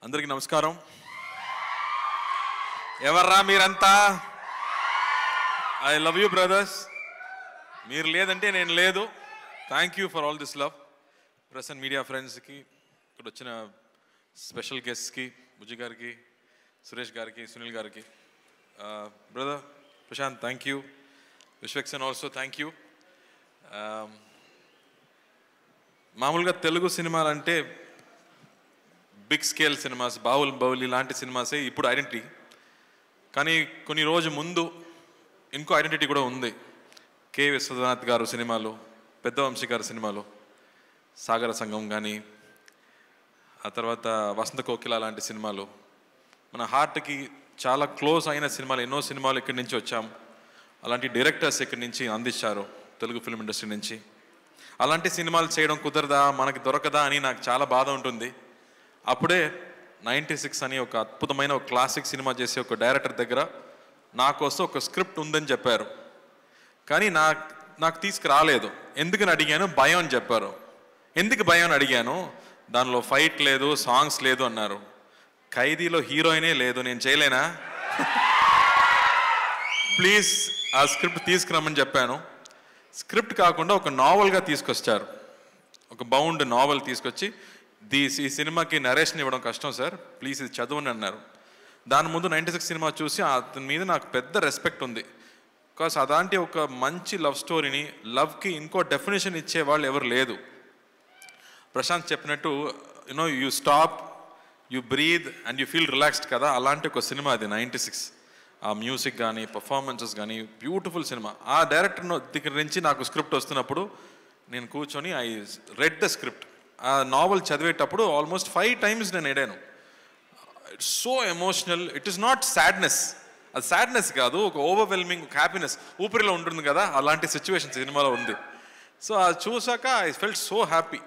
అందరికీ నమస్కారం. ఎవర్రా మీరంతా? I love you brothers. మీరు లేదంటే నేను లేదు. Thank you for all this love. Press and media ఫ్రెండ్స్కి, ఇక్కడ వచ్చిన స్పెషల్ గెస్ట్కి, బుజ్జి గారికి, సురేష్ గారికి, సునీల్ గారికి, brother Prashanth thank you, Vishwaksen also thank you. మామూలుగా తెలుగు సినిమాలంటే బిగ్ స్కేల్ సినిమాస్, బాహుబలి లాంటి సినిమాసే ఇప్పుడు ఐడెంటిటీ. కానీ కొన్ని రోజు ముందు ఇంకో ఐడెంటిటీ కూడా ఉంది. కె విశ్వనాథ్ గారు సినిమాలు, పెద్ద వంశీ గారి సినిమాలు, సాగర సంఘం కానీ, ఆ తర్వాత వసంత కోకిల లాంటి సినిమాలు, మన హార్ట్కి చాలా క్లోజ్ అయిన సినిమాలు. ఎన్నో సినిమాలు ఇక్కడి నుంచి వచ్చాం. అలాంటి డైరెక్టర్స్ ఇక్కడి నుంచి అందించారు తెలుగు ఫిల్మ్ ఇండస్ట్రీ నుంచి. అలాంటి సినిమాలు చేయడం కుదరదా, మనకి దొరకదా అని నాకు చాలా బాధ ఉంటుంది. అప్పుడే 96 అని ఒక అద్భుతమైన ఒక క్లాసిక్ సినిమా చేసే ఒక డైరెక్టర్ దగ్గర నా కోసం ఒక స్క్రిప్ట్ ఉందని చెప్పారు. కానీ నాకు తీసుకురాలేదు. ఎందుకని అడిగాను, భయం అని చెప్పారు. ఎందుకు భయం అని అడిగాను, దానిలో ఫైట్ లేదు, సాంగ్స్ లేదు అన్నారు. ఖైదీలో హీరోయినే లేదు, నేను చేయలేనా? ప్లీజ్ ఆ స్క్రిప్ట్ తీసుకురమ్మని చెప్పాను. స్క్రిప్ట్ కాకుండా ఒక నావల్గా తీసుకొచ్చారు. ఒక బౌండ్ నావల్ తీసుకొచ్చి, ఈ సినిమాకి నరేషన్ ఇవ్వడం కష్టం సార్, ప్లీజ్ ఇది చదవని అన్నారు. దాని ముందు 96 సినిమా చూసి అతని మీద నాకు పెద్ద రెస్పెక్ట్ ఉంది. బికాస్ అలాంటి ఒక మంచి లవ్ స్టోరీని, లవ్కి ఇంకో డెఫినేషన్ ఇచ్చేవాళ్ళు ఎవరు లేదు. ప్రశాంత్ చెప్పినట్టు you stop, you breathe and you feel relaxed కదా, అలాంటి ఒక సినిమా అది 96. ఆ మ్యూజిక్ కానీ, పర్ఫార్మెన్సెస్ కానీ బ్యూటిఫుల్ సినిమా. ఆ డైరెక్టర్ దగ్గర నుంచి నాకు స్క్రిప్ట్ వస్తున్నప్పుడు నేను కూర్చొని ఐ రెడ్ ద స్క్రిప్ట్. ఆ నావల్ చదివేటప్పుడు ఆల్మోస్ట్ 5 times నేను ఎడాను. It's so emotional. It is not sadness, అది సాడ్నెస్ కాదు, ఒక ఓవర్వెల్మింగ్ హ్యాపీనెస్ ఊపిరిలో ఉంటుంది కదా, అలాంటి సిచ్యువేషన్ సినిమాలో ఉంది. సో అది చూసాక ఐ ఫెల్ట్ సో హ్యాపీ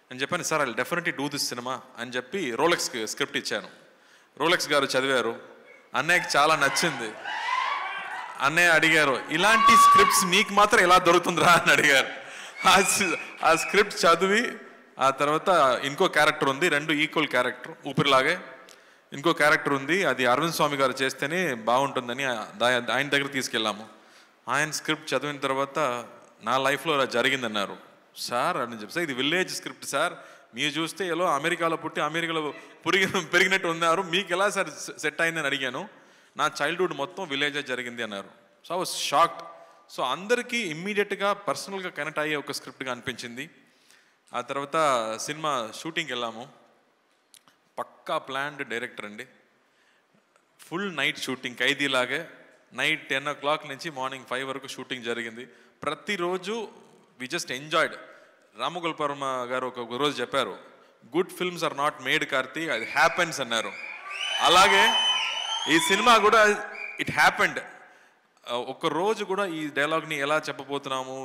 అని చెప్పాను. Sir I definitely do this cinema అని చెప్పి రోలెక్స్కి స్క్రిప్ట్ ఇచ్చాను. రోలెక్స్ గారు చదివారు. అన్నయ్యకి చాలా నచ్చింది. అన్నయ్య అడిగారు, ఇలాంటి స్క్రిప్ట్స్ నీకు మాత్రం ఎలా దొరుకుతుందిరా అని అడిగారు. ఆ స్క్రిప్ట్ చదివి ఆ తర్వాత ఇంకో క్యారెక్టర్ ఉంది, 2 ఈక్వల్ క్యారెక్టర్, ఊపిరిలాగే ఇంకో క్యారెక్టర్ ఉంది, అది అరవింద్ స్వామి గారు చేస్తేనే బాగుంటుందని ఆయన దగ్గర తీసుకెళ్ళాము. ఆయన స్క్రిప్ట్ చదివిన తర్వాత నా లైఫ్లో అలా జరిగిందన్నారు. సార్ అని చెప్పి, ఇది విలేజ్ స్క్రిప్ట్ సార్, మీరు చూస్తే ఎలా అమెరికాలో పుట్టి అమెరికాలో పెరిగినట్టు ఉన్నారు, మీకు ఎలా సార్ సెట్ అయిందని అడిగాను. నా చైల్డ్హుడ్ మొత్తం విలేజే జరిగింది అన్నారు. So I was shocked. So అందరికీ ఇమ్మీడియట్గా పర్సనల్గా కనెక్ట్ అయ్యే ఒక స్క్రిప్ట్గా అనిపించింది. ఆ తర్వాత సినిమా షూటింగ్కి వెళ్ళాము. పక్కా ప్లాన్డ్ డైరెక్టర్ అండి. ఫుల్ నైట్ షూటింగ్, ఖైదీలాగే. నైట్ 10 o'clock నుంచి మార్నింగ్ 5 వరకు షూటింగ్ జరిగింది. ప్రతిరోజు వి జస్ట్ ఎంజాయ్డ్. రామగోపాల్ గారు ఒక రోజు చెప్పారు, good films are not made Karthi, అది హ్యాపెన్స్ అన్నారు. అలాగే ఈ సినిమా కూడా ఇట్ హ్యాపెండ్. ఒక రోజు కూడా ఈ డైలాగ్ని ఎలా చెప్పబోతున్నాము,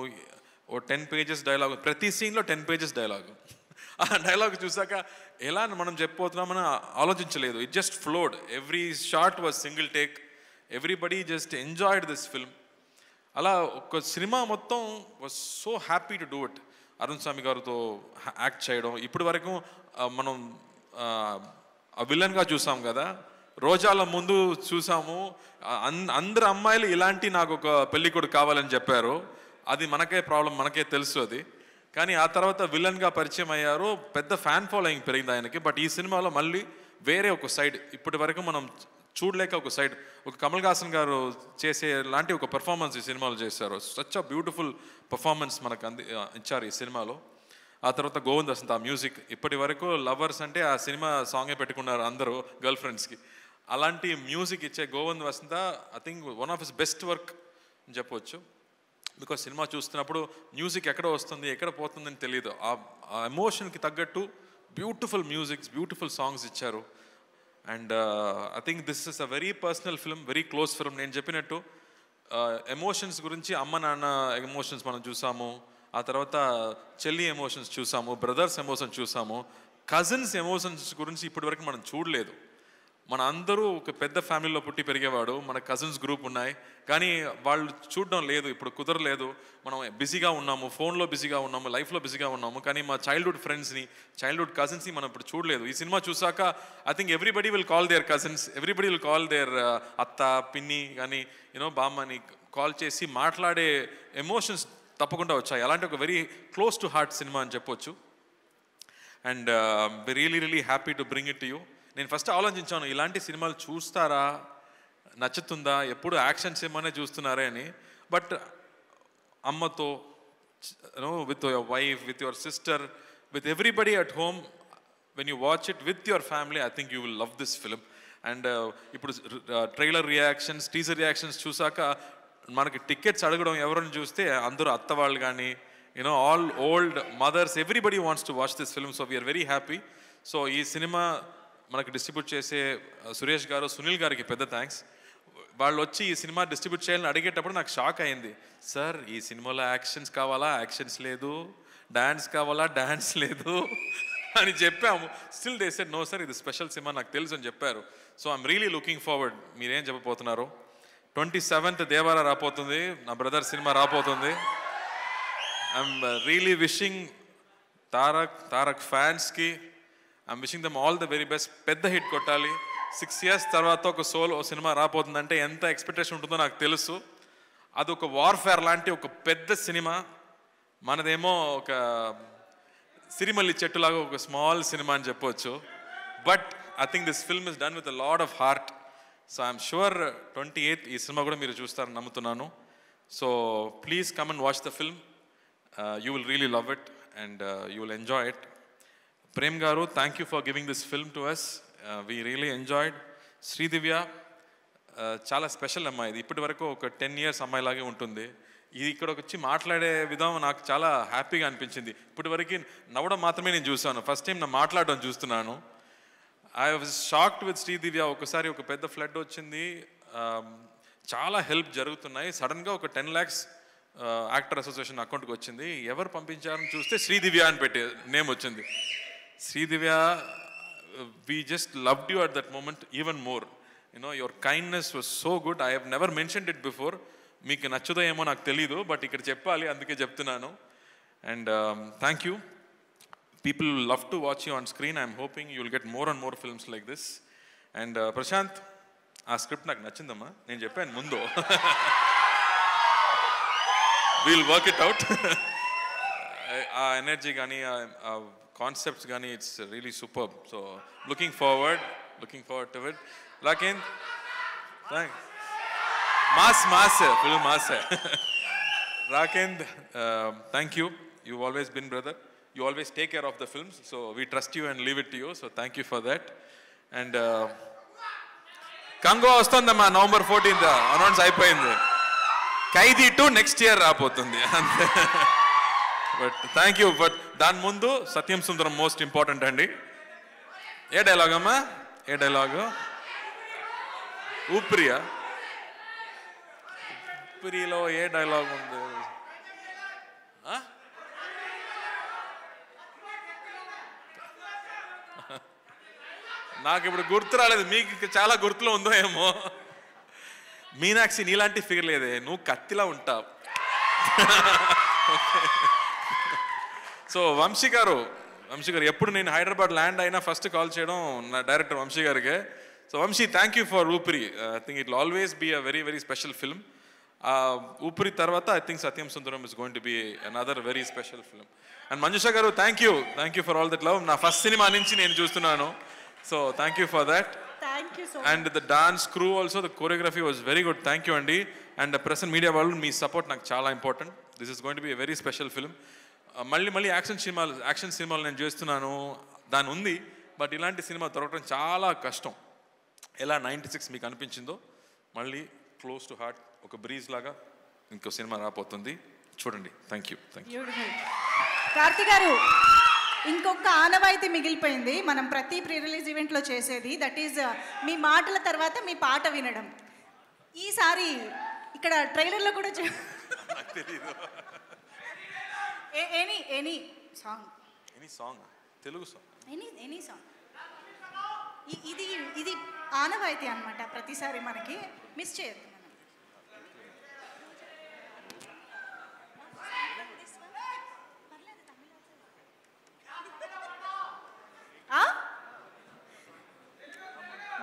ఓ 10 pages డైలాగ్, ప్రతి సీన్లో 10 pages డైలాగ్. ఆ డైలాగ్ చూసాక ఎలా మనం చెప్పబోతున్నామని ఆలోచించలేదు. It just flowed. Every shot was single take. Everybody just enjoyed this film. అలా ఒక సినిమా మొత్తం was so happy to do it. Arun Swamy గారితో యాక్ట్ చేయడం, ఇప్పటి వరకు మనం విలన్గా చూసాం కదా, రోజాల ముందు చూసాము. అందరు అమ్మాయిలు ఇలాంటి నాకు ఒక పెళ్ళికొడుకు కావాలని చెప్పారు. అది మనకే ప్రాబ్లం, మనకే తెలుసు అది. కానీ ఆ తర్వాత విలన్గా పరిచయం అయ్యారు, పెద్ద ఫ్యాన్ ఫాలోయింగ్ పెరిగింది ఆయనకి. బట్ ఈ సినిమాలో మళ్ళీ వేరే ఒక సైడ్, ఇప్పటి వరకు మనం చూడలేక ఒక సైడ్, ఒక కమల్ హాసన్ గారు చేసే లాంటి ఒక పెర్ఫార్మెన్స్ ఈ సినిమాలో చేశారు. సచ్ అ బ్యూటిఫుల్ పర్ఫార్మెన్స్ మనకు ఇచ్చారు ఈ సినిమాలో. ఆ తర్వాత గోవింద్ వసంత, ఆ మ్యూజిక్, ఇప్పటి వరకు లవర్స్ అంటే ఆ సినిమా సాంగే పెట్టుకున్నారు అందరూ గర్ల్ ఫ్రెండ్స్కి. అలాంటి మ్యూజిక్ ఇచ్చే Govind Vasantha I think one of his best work అని చెప్పవచ్చు. బికాస్ సినిమా చూస్తున్నప్పుడు మ్యూజిక్ ఎక్కడ వస్తుంది, ఎక్కడ పోతుందని తెలియదు. ఆ ఎమోషన్కి తగ్గట్టు బ్యూటిఫుల్ మ్యూజిక్స్, బ్యూటిఫుల్ సాంగ్స్ ఇచ్చారు. And I think this is a very personal film, very close film. నేను చెప్పినట్టు ఎమోషన్స్ గురించి, అమ్మ నాన్న ఎమోషన్స్ మనం చూసాము, ఆ తర్వాత చెల్లి ఎమోషన్స్ చూసాము, బ్రదర్స్ ఎమోషన్స్ చూసాము, కజిన్స్ ఎమోషన్స్ గురించి ఇప్పటి వరకు మనం చూడలేదు. మన అందరూ ఒక పెద్ద ఫ్యామిలీలో పుట్టి పెరిగేవాడు, మన కజిన్స్ గ్రూప్ ఉన్నాయి, కానీ వాళ్ళు చూడడం లేదు, ఇప్పుడు కుదరలేదు, మనం బిజీగా ఉన్నాము, ఫోన్లో బిజీగా ఉన్నాము, లైఫ్లో బిజీగా ఉన్నాము, కానీ మా చైల్డ్హుడ్ ఫ్రెండ్స్ని, చైల్డ్హుడ్ కజిన్స్ని మనం ఇప్పుడు చూడలేదు. ఈ సినిమా చూసాక I think everybody will call there cousins, everybody will call there అత్త, పిన్ని కానీ బామ్మని కాల్ చేసి మాట్లాడే ఎమోషన్స్ తప్పకుండా వచ్చాయి. అలాంటి ఒక very close to heart cinema అని చెప్పొచ్చు. And really really happy to bring it to you. నేను ఫస్ట్ ఆలోచించాను, ఇలాంటి సినిమాలు చూస్తారా, నచ్చుతుందా, ఎప్పుడు యాక్షన్ సినిమానే చూస్తున్నారే అని. బట్ అమ్మతో, with your wife, with your sister, with everybody at home, when you watch it with your family, I think you will love this film. And ఇప్పుడు ట్రైలర్ రియాక్షన్స్, టీజర్ రియాక్షన్స్ చూసాక మనకి tickets అడగడం ఎవరిని చూస్తే అందరూ అత్త వాళ్ళు కానీ all old mothers, everybody wants to watch this film. So we are very happy. So ఈ సినిమా మనకు డిస్ట్రిబ్యూట్ చేసే సురేష్ గారు, సునీల్ గారికి పెద్ద థ్యాంక్స్. వాళ్ళు వచ్చి ఈ సినిమా డిస్ట్రిబ్యూట్ చేయాలని అడిగేటప్పుడు నాకు షాక్ అయింది. సార్ ఈ సినిమాలో యాక్షన్స్ కావాలా, యాక్షన్స్ లేదు, డాన్స్ కావాలా, డాన్స్ లేదు అని చెప్పాము. Still they said no sir, ఇది స్పెషల్ సినిమా, నాకు తెలుసు అని చెప్పారు. So I'm really looking forward. మీరేం చెప్పబోతున్నారు? 27th దేవారా రాపోతుంది, నా బ్రదర్ సినిమా రాపోతుంది. ఐఎమ్ రియలీ విషింగ్ తారక్ ఫ్యాన్స్కి, I'm wishing them all the very best. పెద్ద హిట్ కొట్టాలి. 6 years తర్వాత ఒక సోలో సినిమా రాపోతుందంటే ఎంత ఎక్స్పెక్టేషన్ ఉంటుందో నాకు తెలుసు. అది ఒక వార్ఫేర్ లాంటి ఒక పెద్ద సినిమా. మనదేమో ఒక సిరిమల్లి చెట్టులాగా ఒక స్మాల్ సినిమా అని చెప్పవచ్చు. But I think this film is done with a lot of heart. So I'm sure 28th ఈ సినిమా కూడా మీరు చూస్తారని నమ్ముతున్నాను. సో please come and watch the film. You will really love it and you will enjoy it. Prem garu, thank you for giving this film to us. We really enjoyed. Sridivya చాలా special అమ్మాయి. ఇది ఇప్పటి వరకు ఒక 10 years అమ్మాయిలాగే ఉంటుంది. ఇది ఇక్కడ వచ్చి మాట్లాడే విధానం నాకు చాలా హ్యాపీగా అనిపించింది. ఇప్పటి వరకు నవ్వడం మాత్రమే నేను చూసాను, ఫస్ట్ టైం నా మాట్లాడడం చూస్తున్నాను. I was shocked with Sridivya. ఒకసారి ఒక పెద్ద ఫ్లడ్ వచ్చింది, చాలా హెల్ప్ జరుగుతున్నాయి, సడన్గా ఒక 10 lakhs యాక్టర్ అసోసియేషన్ అకౌంట్కి వచ్చింది. ఎవరు పంపించారని చూస్తే శ్రీదివ్య అని పెట్టే నేమ్ వచ్చింది. Sridivya, we just loved you at that moment even more. Your kindness was so good. I have never mentioned it before. మీకు నచ్చదో ఏమో నాకు తెలీదు, బట్ ఇక్కడ చెప్పాలి, అందుకే చెప్తున్నాను. And thank you. People will love to watch you on screen. I'm hoping you will get more and more films like this. And Prashant, ఆ script నాకు నచ్చిందమ్మా, నేను చెప్పాను ముందు. We'll work it out. ఆ ఎనర్జీ కానీ ఆ కాన్సెప్ట్స్ కానీ it's really super. So looking forward to it. Raken, thanks. Mass, full mass. Raken, thank you. You've always been brother. You always take care of the films, so we trust you and leave it to you. So thank you for that. And Kango ostundamma November 14th announce అయిపోయింది. ఖైదీ 2 next year రాబోతుంది. But thank you. But దాని ముందు సత్యం సుందరం most important అండి. ఏ dialogue అమ్మా? ఏ dialogue? ఊపిరియా? ఊపిరిలో ఏ dialogue ఉంది? నాకు ఇప్పుడు గుర్తు రాలేదు, మీకు చాలా గుర్తులో ఉందో ఏమో. మీనాక్షి, నీలాంటి ఫిగర్ లేదే, నువ్వు కత్తిలా ఉంటావు. సో వంశీ గారు ఎప్పుడు నేను హైదరాబాద్ ల్యాండ్ అయినా ఫస్ట్ కాల్ చేయడం నా డైరెక్టర్ వంశీ గారికి. So Vamsi, thank you for Oopiri. I think it will always be a very very special film. Oopiri తర్వాత I think Satyam Sundaram is going to be another very special film. And Manjusha garu, thank you for all that love. నా first సినిమా నుంచి నేను చూస్తున్నాను. So thank you for that. And the dance crew also, the choreography was very good. Thank you అండి. And present media వాళ్ళు, మీ support నాకు చాలా important. This is going to be a very special film. మళ్ళీ action సినిమాలు నేను చేస్తున్నాను, దాని ఉంది. బట్ ఇలాంటి సినిమా దొరకడం చాలా కష్టం. ఎలా 96 మీకు అనిపించిందో, మళ్ళీ క్లోజ్ టు హార్ట్ ఒక బ్రీజ్ లాగా ఇంకో సినిమా రాబోతుంది, చూడండి. Thank you. కార్తీ గారు, ఇంకొక ఆనవాయితీ మిగిలిపోయింది మనం ప్రతి ప్రీ రిలీజ్ ఈవెంట్లో చేసేది. దట్ ఈజ్ మీ మాటల తర్వాత మీ పాట వినడం. ఈసారి ఇక్కడ ట్రైలర్లో కూడా any song, Telugu song, any song. ఇది ఇది ఆనవాయితీ అన్నమాట, ప్రతిసారి మనకి మిస్ చేయొద్దు.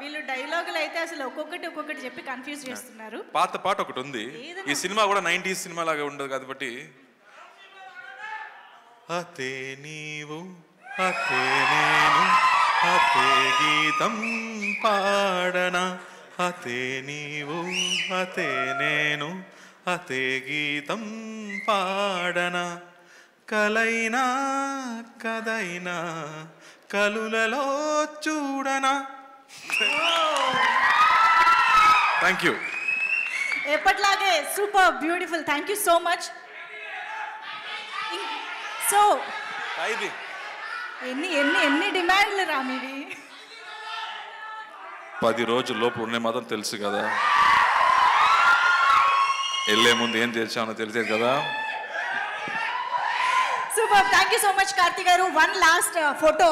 వీళ్ళు డైలాగులు అయితే అసలు ఒక్కొక్కటి చెప్పి కన్ఫ్యూజ్ చేస్తున్నారు. పాత పాట ఒకటి ఉంది, ఈ సినిమా కూడా 90s సినిమా లాగా ఉండదు కాబట్టి, అతే నీవు అతే నేను అతే గీతం పాడనా, అతే నీవు అతే నేను అతే గీతం పాడనా, కలైనా కదైనా కలులలో చూడనా. Thank you. ఎప్పట్లాగే super beautiful. Thank you so much. So ఎన్ని డిమాండ్లు రామివి? 10 రోజుల లోపు ఉన్నాయి మాత్రం తెలుసు కదా, వెళ్ళే ముందు ఏం తెచ్చానో తెలిసేది కదా. Super. Thank you so much Karthi garu. One last photo.